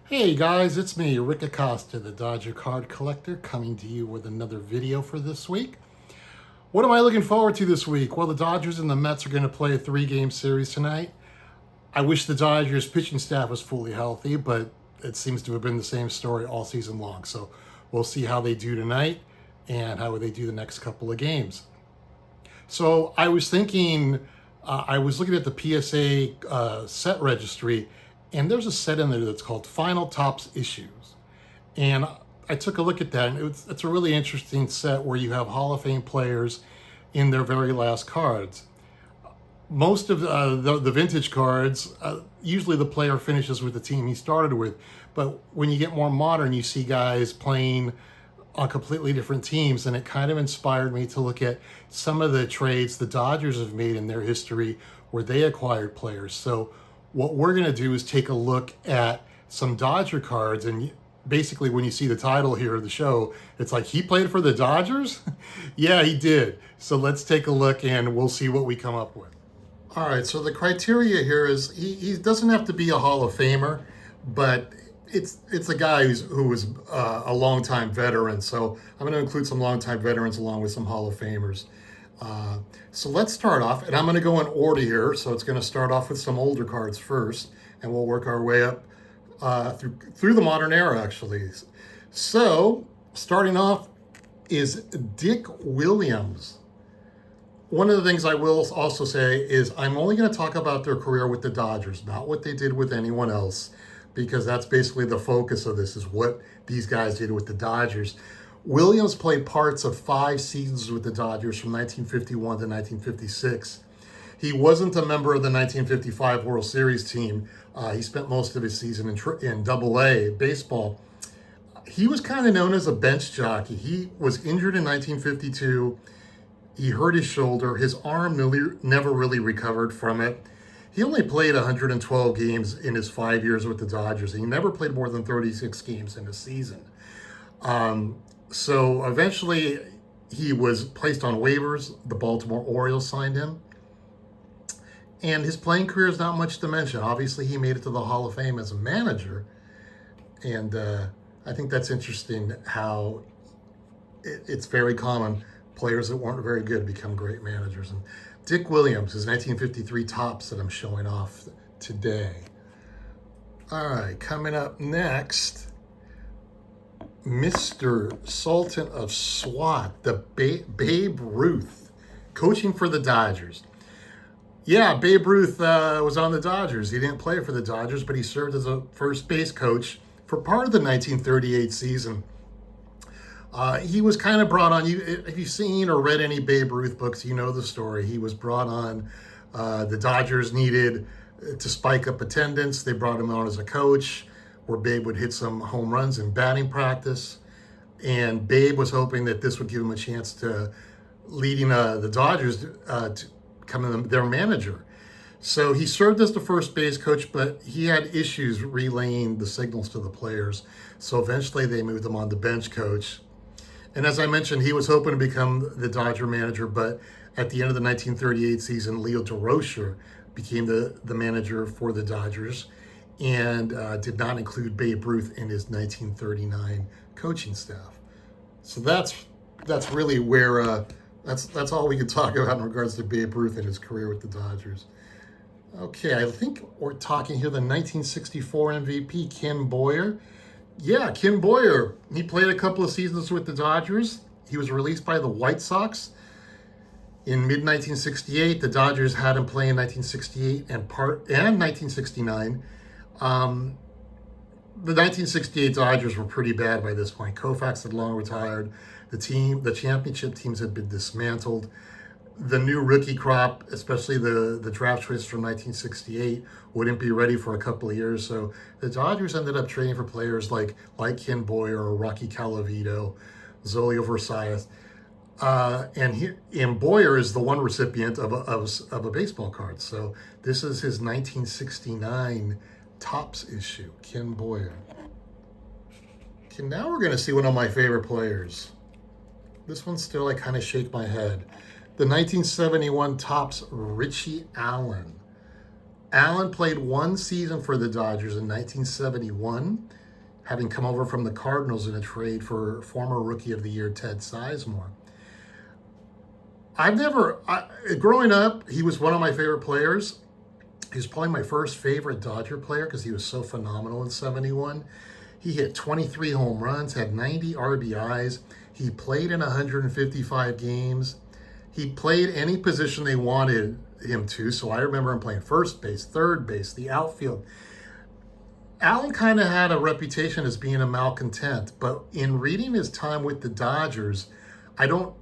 Hey guys, it's me, Rick Acosta, the Dodger card collector, coming to you with another video for this week. What am I looking forward to this week? Well, the Dodgers and the Mets are going to play a 3-game series tonight. I wish the Dodgers pitching staff was fully healthy, but it seems to have been the same story all season long. So we'll see how they do tonight and how they do the next couple of games. So I was thinking, I was looking at the PSA set registry, and there's a set in there that's called Final Tops Issues. And I took a look at that, and it's a really interesting set where you have Hall of Fame players in their very last cards. Most of the vintage cards, usually the player finishes with the team he started with. But when you get more modern, you see guys playing on completely different teams, and it kind of inspired me to look at some of the trades the Dodgers have made in their history where they acquired players. So what we're going to do is take a look at some Dodger cards, and basically when you see the title here of the show, it's like, he played for the Dodgers? Yeah, he did. So let's take a look and we'll see what we come up with. All right, so the criteria here is he doesn't have to be a Hall of Famer, but it's a guy who was a longtime veteran. So I'm going to include some longtime veterans along with some Hall of Famers. So let's start off, and I'm going to go in order here. So it's going to start off with some older cards first, and we'll work our way up through the modern era, actually. So starting off is Dick Williams. One of the things I will also say is I'm only going to talk about their career with the Dodgers, not what they did with anyone else, because that's basically the focus of this, is what these guys did with the Dodgers. Williams played parts of 5 seasons with the Dodgers from 1951 to 1956. He wasn't a member of the 1955 World Series team. He spent most of his season in Double-A baseball. He was kind of known as a bench jockey. He was injured in 1952. He hurt his shoulder. His arm never really recovered from it. He only played 112 games in his 5 years with the Dodgers. He never played more than 36 games in a season. So eventually he was placed on waivers. The Baltimore Orioles signed him. And his playing career is not much to mention. Obviously, he made it to the Hall of Fame as a manager. And I think that's interesting how it's very common. Players that weren't very good become great managers. And Dick Williams, his 1953 tops that I'm showing off today. All right, coming up next, Mr. Sultan of Swat, the Babe Ruth, coaching for the Dodgers. Yeah, Babe Ruth was on the Dodgers. He didn't play for the Dodgers, but he served as a first base coach for part of the 1938 season. He was kind of brought on. If you've seen or read any Babe Ruth books, you know the story. He was brought on. The Dodgers needed to spike up attendance. They brought him on as a coach, where Babe would hit some home runs in batting practice. And Babe was hoping that this would give him a chance to leading the Dodgers to become their manager. So he served as the first base coach, but he had issues relaying the signals to the players. So eventually they moved him on to bench coach. And as I mentioned, he was hoping to become the Dodger manager, but at the end of the 1938 season, Leo DeRocher became the manager for the Dodgers, and did not include Babe Ruth in his 1939 coaching staff. So that's really where that's all we can talk about in regards to Babe Ruth and his career with the Dodgers. Okay, I think we're talking here the 1964 MVP, Ken Boyer. Yeah, Ken Boyer. He played a couple of seasons with the Dodgers. He was released by the White Sox in mid-1968. The Dodgers had him play in 1968 and 1969. The 1968 Dodgers were pretty bad by this point. Koufax had long retired. The championship teams had been dismantled. The new rookie crop, especially the draft choice from 1968, wouldn't be ready for a couple of years. So the Dodgers ended up trading for players like Ken Boyer or Rocky Calavito, Zolio Versailles. And Boyer is the one recipient of a baseball card. So this is his 1969 Topps issue, Ken Boyer. Okay, now we're going to see one of my favorite players. This one still, I kind of shake my head. The 1971 Topps Richie Allen. Allen played one season for the Dodgers in 1971, having come over from the Cardinals in a trade for former Rookie of the Year Ted Sizemore. Growing up, he was one of my favorite players. He was probably my first favorite Dodger player because he was so phenomenal in 71. He hit 23 home runs, had 90 RBIs. He played in 155 games. He played any position they wanted him to. So I remember him playing first base, third base, the outfield. Allen kind of had a reputation as being a malcontent, but in reading his time with the Dodgers, I don't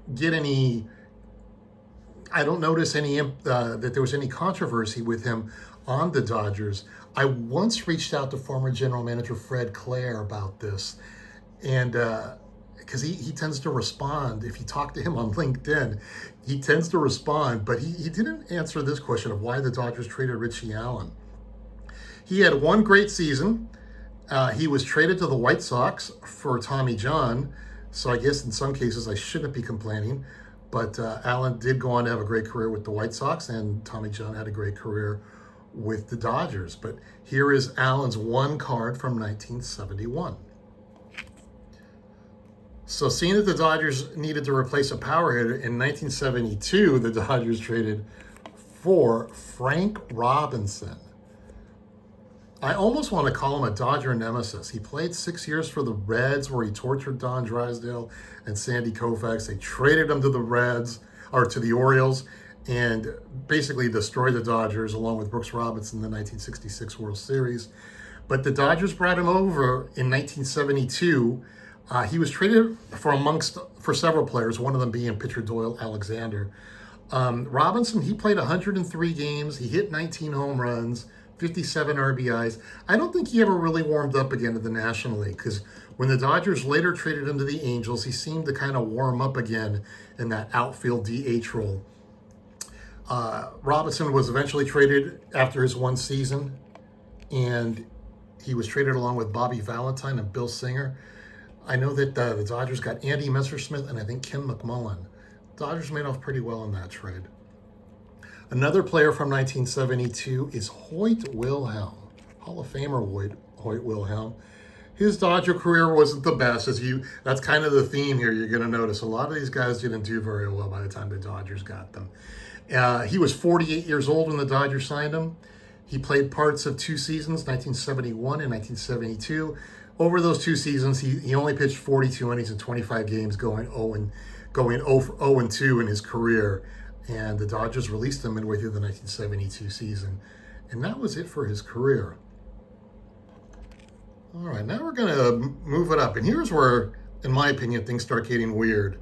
notice any that there was any controversy with him on the Dodgers. I once reached out to former general manager Fred Clare about this, and because he tends to respond. If you talk to him on LinkedIn, he tends to respond, but he didn't answer this question of why the Dodgers traded Richie Allen. He had one great season. He was traded to the White Sox for Tommy John, so I guess in some cases I shouldn't be complaining. But Allen did go on to have a great career with the White Sox, and Tommy John had a great career with the Dodgers. But here is Allen's one card from 1971. So seeing that the Dodgers needed to replace a power hitter, in 1972, the Dodgers traded for Frank Robinson. I almost want to call him a Dodger nemesis. He played 6 years for the Reds, where he tortured Don Drysdale and Sandy Koufax. They traded him to the to the Orioles, and basically destroyed the Dodgers along with Brooks Robinson in the 1966 World Series. But the Dodgers brought him over in 1972. He was traded for several players, one of them being pitcher Doyle Alexander. Robinson, he played 103 games. He hit 19 home runs, 57 RBIs. I don't think he ever really warmed up again to the National League, because when the Dodgers later traded him to the Angels, he seemed to kind of warm up again in that outfield DH role. Robinson was eventually traded after his one season, and he was traded along with Bobby Valentine and Bill Singer. I know that the Dodgers got Andy Messersmith and I think Ken McMullen. Dodgers made off pretty well in that trade. Another player from 1972 is Hoyt Wilhelm, Hall of Famer Hoyt Wilhelm. His Dodger career wasn't the best, that's kind of the theme here. You're going to notice a lot of these guys didn't do very well by the time the Dodgers got them. He was 48 years old when the Dodgers signed him. He played parts of two seasons, 1971 and 1972. Over those two seasons, he only pitched 42 innings in 25 games, going 0-2 in his career. And the Dodgers released him midway through the 1972 season. And that was it for his career. All right, now we're going to move it up. And here's where, in my opinion, things start getting weird.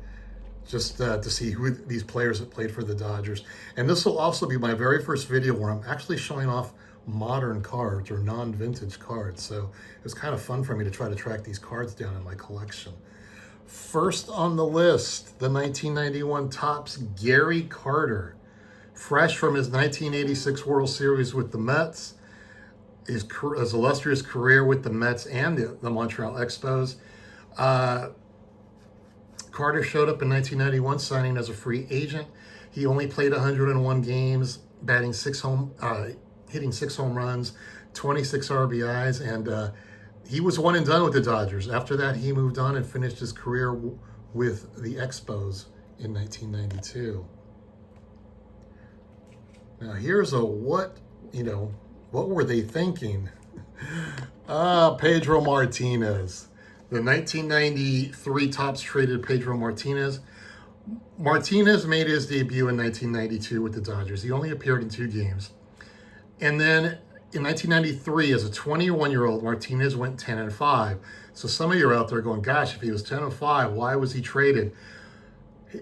Just to see who these players that played for the Dodgers. And this will also be my very first video where I'm actually showing off modern cards or non-vintage cards. So it was kind of fun for me to try to track these cards down in my collection. First on the list, the 1991 Topps Gary Carter, fresh from his 1986 World Series with the Mets, his illustrious career with the Mets and the Montreal Expos. Carter showed up in 1991, signing as a free agent. He only played 101 games, hitting 6 home runs, 26 RBIs, and he was one and done with the Dodgers. After that, he moved on and finished his career with the Expos in 1992. Now, here's what were they thinking? Pedro Martinez. The 1993 Topps traded Pedro Martinez. Martinez made his debut in 1992 with the Dodgers. He only appeared in 2 games. And then in 1993, as a 21-year-old, Martinez went 10-5. So some of you are out there going, gosh, if he was 10-5, why was he traded?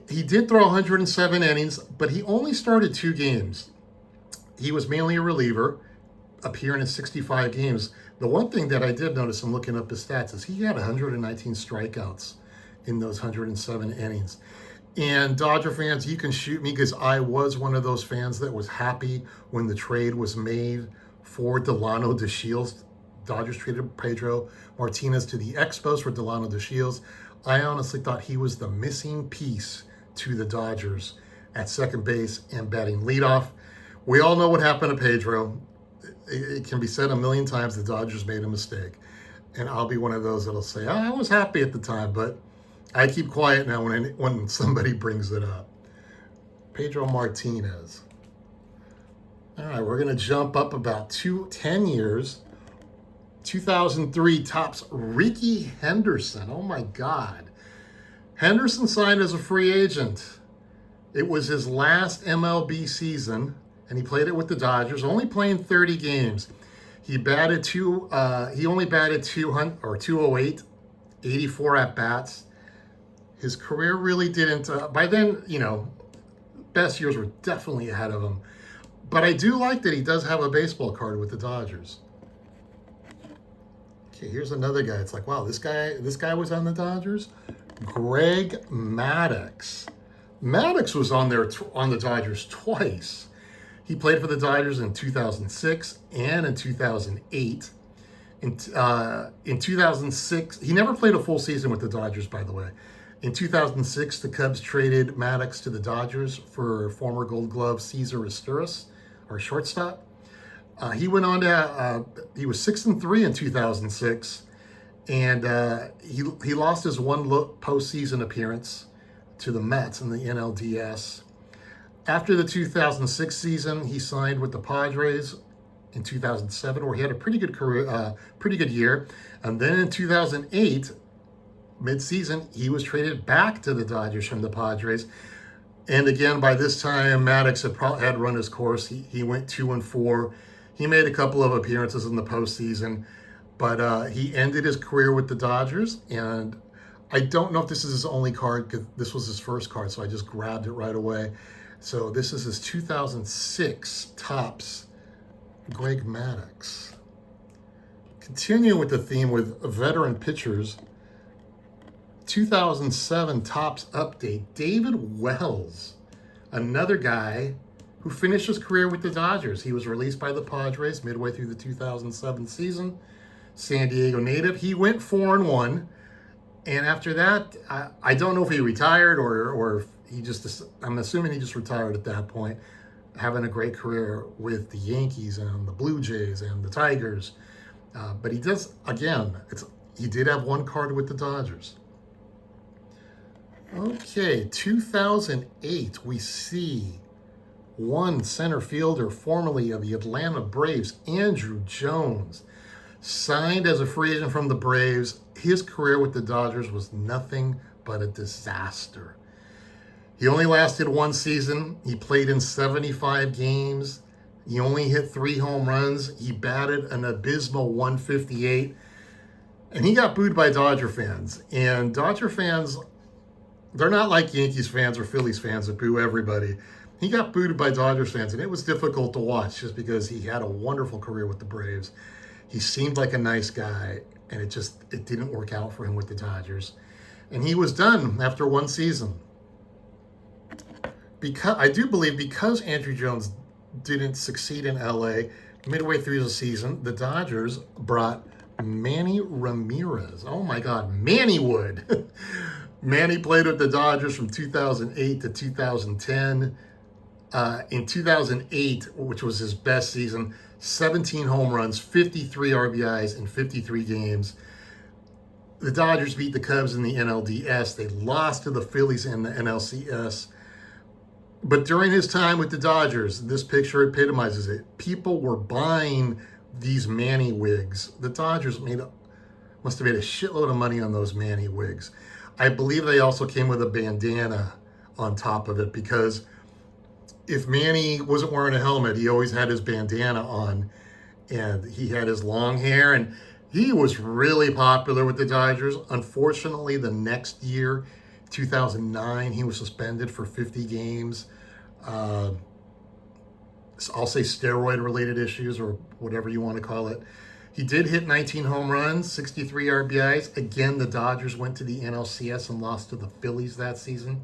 He did throw 107 innings, but he only started 2 games. He was mainly a reliever, appearing in 65 games. The one thing that I did notice in looking up his stats is he had 119 strikeouts in those 107 innings. And Dodger fans, you can shoot me because I was one of those fans that was happy when the trade was made for Delano DeShields. Dodgers traded Pedro Martinez to the Expos for Delano DeShields. I honestly thought he was the missing piece to the Dodgers at second base and batting leadoff. We all know what happened to Pedro. it can be said a million times the Dodgers made a mistake. And I'll be one of those that'll say, oh, I was happy at the time, but I keep quiet now when somebody brings it up. Pedro Martinez. All right, we're going to jump up about 10 years. 2003 tops Ricky Henderson. Oh my God. Henderson signed as a free agent. It was his last MLB season, and he played it with the Dodgers, only playing 30 games. He only batted 208, 84 at bats. His career really didn't. By then, best years were definitely ahead of him. But I do like that he does have a baseball card with the Dodgers. Okay, here's another guy. It's like, wow, this guy was on the Dodgers. Greg Maddox. Maddox was on the Dodgers twice. He played for the Dodgers in 2006 and in 2008. In 2006, he never played a full season with the Dodgers, by the way. In 2006, the Cubs traded Maddox to the Dodgers for former Gold Glove Cesar Izturis, or shortstop. He went on to, he was 6-3 in 2006, and he lost his one postseason appearance to the Mets in the NLDS. After the 2006 season, he signed with the Padres in 2007, where he had a pretty good career, pretty good year. And then in 2008, mid-season, he was traded back to the Dodgers from the Padres. And again, by this time, Maddox had run his course. He went 2-4. He made a couple of appearances in the postseason, but he ended his career with the Dodgers. And I don't know if this is his only card, because this was his first card, so I just grabbed it right away. So this is his 2006 tops, Greg Maddox. Continuing with the theme with veteran pitchers, 2007 tops update, David Wells, another guy who finished his career with the Dodgers. He was released by the Padres midway through the 2007 season. San Diego native. He went 4-1. And after that, I don't know if he retired or if he just, I'm assuming he just retired at that point, having a great career with the Yankees and the Blue Jays and the Tigers. But he does, again, he did have one card with the Dodgers. Okay, 2008, we see one center fielder formerly of the Atlanta Braves, Andrew Jones, signed as a free agent from the Braves. His career with the Dodgers was nothing but a disaster. He only lasted one season. He played in 75 games. He only hit 3 home runs. He batted an abysmal 158. And he got booed by Dodger fans. And Dodger fans, they're not like Yankees fans or Phillies fans that boo everybody. He got booed by Dodgers fans, and it was difficult to watch just because he had a wonderful career with the Braves. He seemed like a nice guy, and it didn't work out for him with the Dodgers. And he was done after one season. I do believe because Andrew Jones didn't succeed in LA midway through the season, the Dodgers brought Manny Ramirez. Oh my God, Manny Wood. Manny played with the Dodgers from 2008 to 2010. In 2008, which was his best season, 17 home runs, 53 RBIs in 53 games. The Dodgers beat the Cubs in the NLDS. They lost to the Phillies in the NLCS. But during his time with the Dodgers, this picture epitomizes it. People were buying these Manny wigs. The Dodgers must have made a shitload of money on those Manny wigs. I believe they also came with a bandana on top of it, because if Manny wasn't wearing a helmet, he always had his bandana on, and he had his long hair, and he was really popular with the Dodgers. Unfortunately, the next year, 2009, he was suspended for 50 games. I'll say steroid-related issues, or whatever you want to call it. He did hit 19 home runs, 63 RBIs. Again, the Dodgers went to the NLCS and lost to the Phillies that season.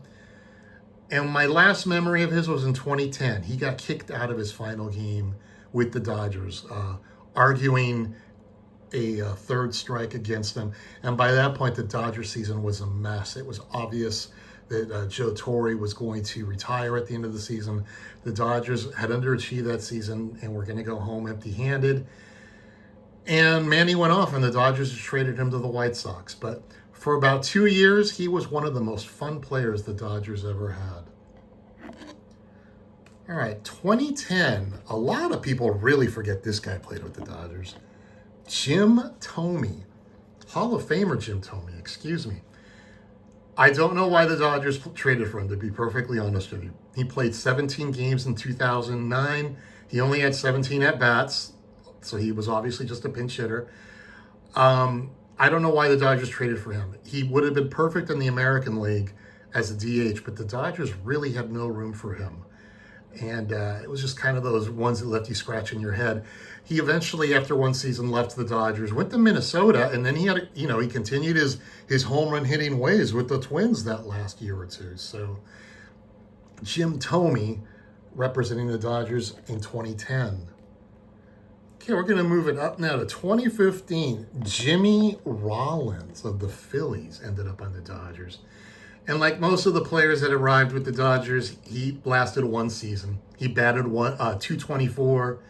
And my last memory of his was in 2010. He got kicked out of his final game with the Dodgers, arguing a third strike against them. And by that point, the Dodger season was a mess. It was obvious that Joe Torre was going to retire at the end of the season. The Dodgers had underachieved that season and were going to go home empty-handed. And Manny went off, and the Dodgers traded him to the White Sox. But for about 2 years, he was one of the most fun players the Dodgers ever had. All right, 2010. A lot of people really forget this guy played with the Dodgers. Jim Thome. Hall of Famer Jim Thome, excuse me. I don't know why the Dodgers traded for him, to be perfectly honest with you. He played 17 games in 2009. He only had 17 at-bats, so he was obviously just a pinch hitter. I don't know why the Dodgers traded for him. He would have been perfect in the American League as a DH, but the Dodgers really had no room for him. And it was just kind of those ones that left you scratching your head. He eventually, after one season, left the Dodgers, went to Minnesota, and then he had, he continued his home run hitting ways with the Twins that last year or two. So Jim Thome representing the Dodgers in 2010. Okay, we're going to move it up now to 2015. Jimmy Rollins of the Phillies ended up on the Dodgers. And like most of the players that arrived with the Dodgers, he lasted one season. He batted 224,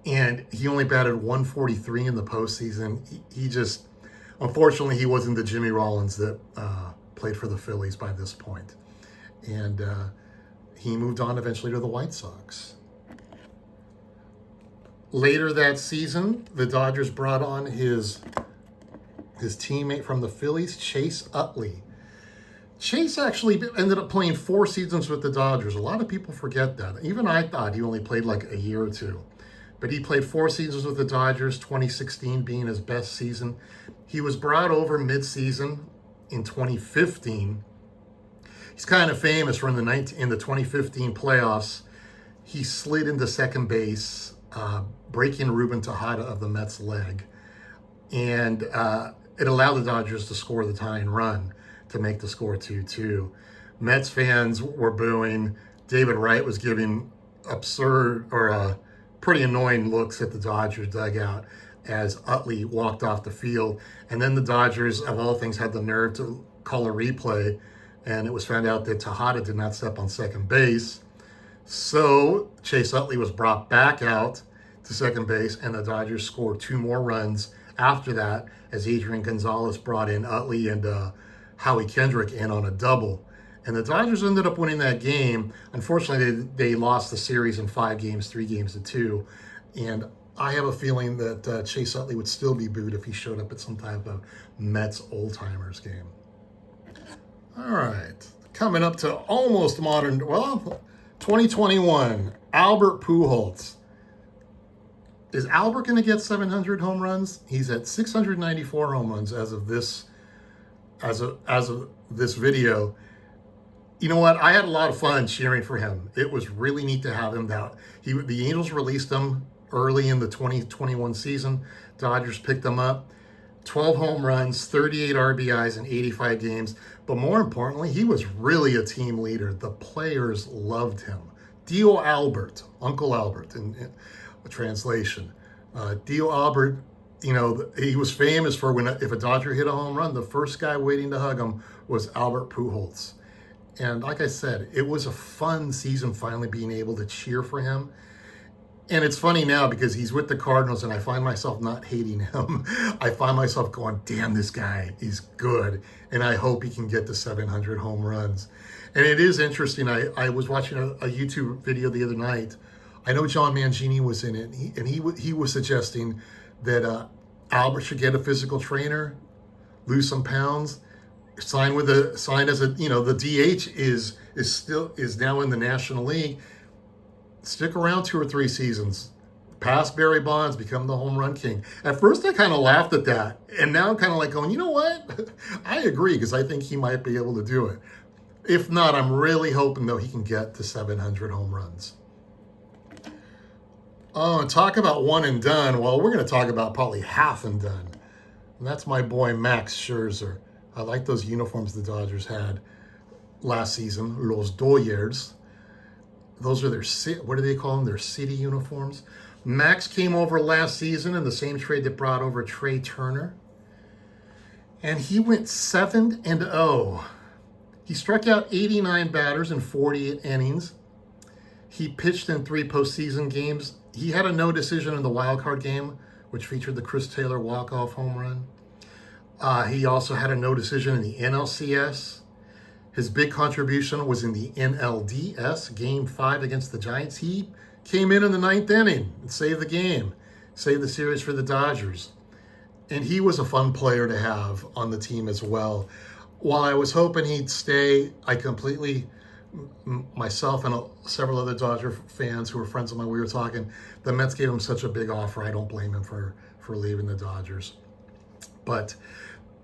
and he only batted 143 in the postseason. He just, unfortunately, he wasn't the Jimmy Rollins that played for the Phillies by this point. And he moved on eventually to the White Sox. Later that season, the Dodgers brought on his teammate from the Phillies, Chase Utley. Chase actually ended up playing 4 seasons with the Dodgers. A lot of people forget that. Even I thought he only played like a year or two. But he played 4 seasons with the Dodgers, 2016 being his best season. He was brought over mid-season in 2015. He's kind of famous for in the 2015 playoffs. He slid into second base, breaking Ruben Tejada of the Mets' leg. And it allowed the Dodgers to score the tying run to make the score 2-2. Mets fans were booing. David Wright was giving absurd or pretty annoying looks at the Dodgers dugout as Utley walked off the field. And then the Dodgers, of all things, had the nerve to call a replay, and it was found out that Tejada did not step on second base. So Chase Utley was brought back out to second base, and the Dodgers scored 2 more runs after that as Adrian Gonzalez brought in Utley and Howie Kendrick in on a double. And the Dodgers ended up winning that game. Unfortunately, they lost the series in 5 games, 3 games to 2. And I have a feeling that Chase Utley would still be booed if he showed up at some type of Mets old-timers game. All right, coming up to almost modern, 2021, Albert Pujols. Is Albert going to get 700 home runs? He's at 694 home runs as of this video. You know what? I had a lot of fun cheering for him. It was really neat to have him out. The Angels released him early in the 2021 season. Dodgers picked him up. 12 home runs, 38 RBIs in 85 games. But more importantly, he was really a team leader. The players loved him. Dio Albert, Uncle Albert in translation. Dio Albert, he was famous for if a Dodger hit a home run, the first guy waiting to hug him was Albert Pujols. And like I said, it was a fun season finally being able to cheer for him. And it's funny now because he's with the Cardinals and I find myself not hating him. I find myself going, damn, this guy is good. And I hope he can get to 700 home runs. And it is interesting. I was watching a YouTube video the other night. I know John Mangini was in it, and he was suggesting that Albert should get a physical trainer, lose some pounds, sign as a the DH is now in the National League. Stick around 2 or 3 seasons, pass Barry Bonds, become the home run king. At first, I kind of laughed at that, and now I'm kind of like going, you know what? I agree because I think he might be able to do it. If not, I'm really hoping though he can get to 700 home runs. Oh, and talk about one and done. Well, we're going to talk about probably half and done. And that's my boy Max Scherzer. I like those uniforms the Dodgers had last season, Los Dodgers. Those are what do they call them? Their city uniforms. Max came over last season in the same trade that brought over Trey Turner. and he went 7-0. He struck out 89 batters in 48 innings. He pitched in 3 postseason games. He had a no decision in the wild card game, which featured the Chris Taylor walk-off home run. He also had a no decision in the NLCS. His big contribution was in the NLDS, Game 5 against the Giants. He came in the 9th inning and saved the game, saved the series for the Dodgers. And he was a fun player to have on the team as well. While I was hoping he'd stay, myself and several other Dodger fans who were friends of mine, we were talking, the Mets gave him such a big offer. I don't blame him for leaving the Dodgers. But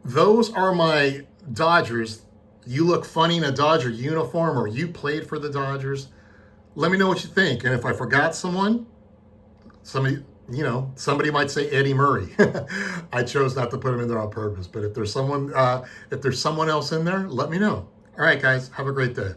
those are my Dodgers. You look funny in a Dodger uniform, or you played for the Dodgers. Let me know what you think. And if I forgot someone, somebody might say Eddie Murray. I chose not to put him in there on purpose. But if there's someone else in there, let me know. All right, guys, have a great day.